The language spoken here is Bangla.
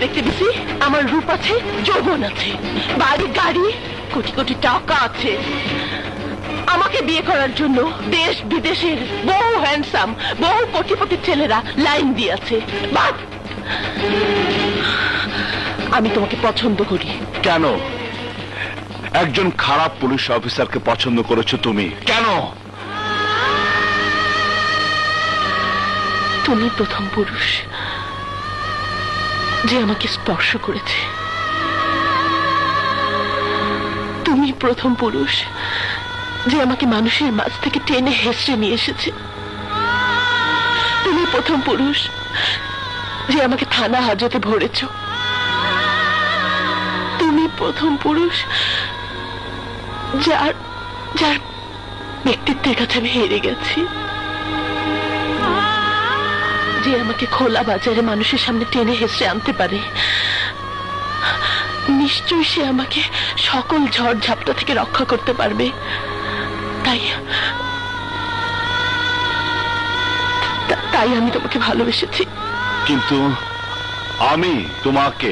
দেখতে দিছি আমার রূপ আছে, যৌবন আছে, বাড়ি গাড়ি, কোটি কোটি টাকা আছে। আমাকে বিয়ে করার জন্য দেশ বিদেশের বহু হ্যান্ডসাম, বহু কোটিপতি ছেলেরা লাইন দিয়েছে। বাট আমি তোমাকে পছন্দ করি। কেন? একজন খারাপ পুলিশ অফিসারকে পছন্দ করেছো তুমি, কেন? তুমি প্রথম পুরুষ যে আমাকে স্পর্শ করেছে। তুমি প্রথম পুরুষ যে আমাকে মানুষের মাঝ থেকে টেনে হেসড়ে নিয়ে এসেছে। তুমি প্রথম পুরুষ যে আমাকে থানা হাজতে ভরেছ। তুমি প্রথম পুরুষ যার যার ব্যক্তিত্বের কাছে আমি হেরে গেছি, যে আমাকে খোলা বাজারে মানুষের সামনে টেনে হেসে আনতে পারে। নিশ্চয়ই সে আমাকে সকল ঝড় ঝাপটা থেকে রক্ষা করতে পারবে। তাই তাই আমি তোমাকে ভালোবেসেছি। কিন্তু আমি তোমাকে